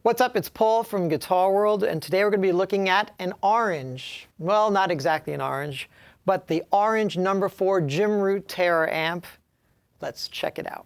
What's up? It's Paul from Guitar World, and today we're going to be looking at an orange. Well, not exactly an orange, but the orange number 4 Jim Root Terror amp. Let's check it out.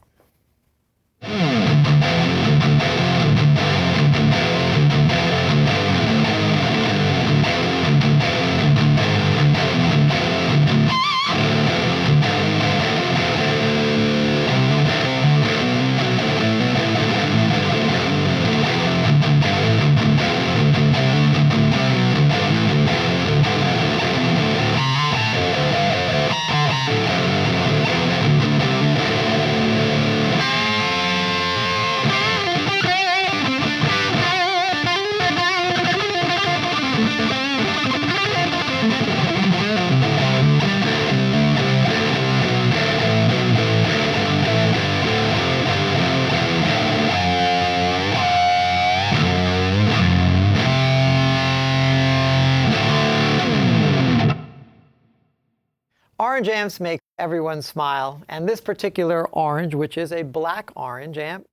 Orange amps make everyone smile, and this particular orange, which is a black orange amp,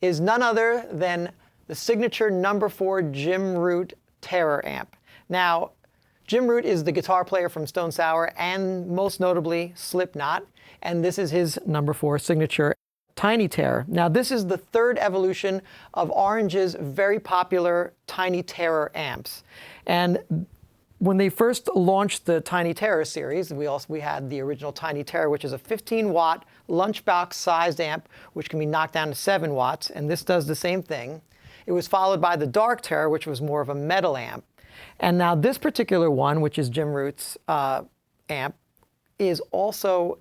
is none other than the signature number 4 Jim Root Terror amp. Now, Jim Root is the guitar player from Stone Sour and most notably Slipknot, and this is his number 4 signature Tiny Terror. Now, this is the third evolution of Orange's very popular Tiny Terror amps. And when they first launched the Tiny Terror series, we had the original Tiny Terror, which is a 15-watt lunchbox-sized amp, which can be knocked down to 7 watts, and this does the same thing. It was followed by the Dark Terror, which was more of a metal amp. And now this particular one, which is Jim Root's amp, is also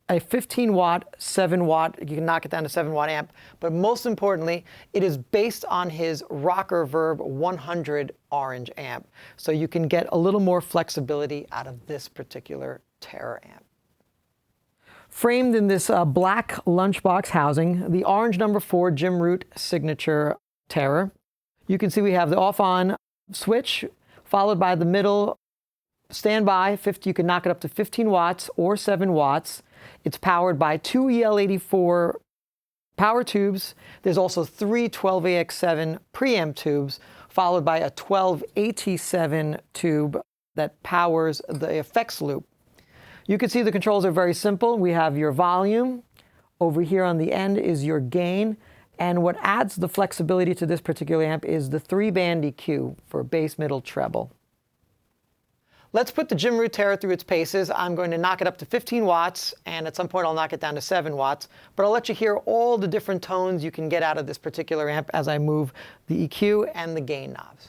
a 15-watt, 7-watt, you can knock it down to 7-watt amp, but most importantly, it is based on his Rocker Verb 100 orange amp. So you can get a little more flexibility out of this particular Terror amp. Framed in this black lunchbox housing, the orange number 4 Jim Root signature Terror. You can see we have the off-on switch, followed by the middle standby. You can knock it up to 15 watts or 7 watts. It's powered by 2 EL84 power tubes. There's also 3 12AX7 preamp tubes, followed by a 12 AT7 tube that powers the effects loop. You can see the controls are very simple. We have your volume. Over here on the end is your gain. And what adds the flexibility to this particular amp is the 3-band EQ for bass, middle, treble. Let's put the Jim Root Terror through its paces. I'm going to knock it up to 15 watts, and at some point I'll knock it down to 7 watts. But I'll let you hear all the different tones you can get out of this particular amp as I move the EQ and the gain knobs.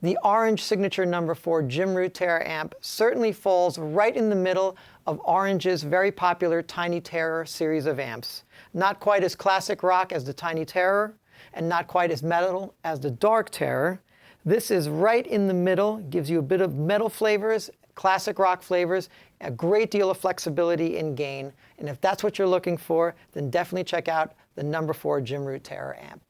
The orange signature number 4 Jim Root Terror amp certainly falls right in the middle of Orange's very popular Tiny Terror series of amps. Not quite as classic rock as the Tiny Terror, and not quite as metal as the Dark Terror. This is right in the middle, gives you a bit of metal flavors, classic rock flavors, a great deal of flexibility in gain. And if that's what you're looking for, then definitely check out the number 4 Jim Root Terror amp.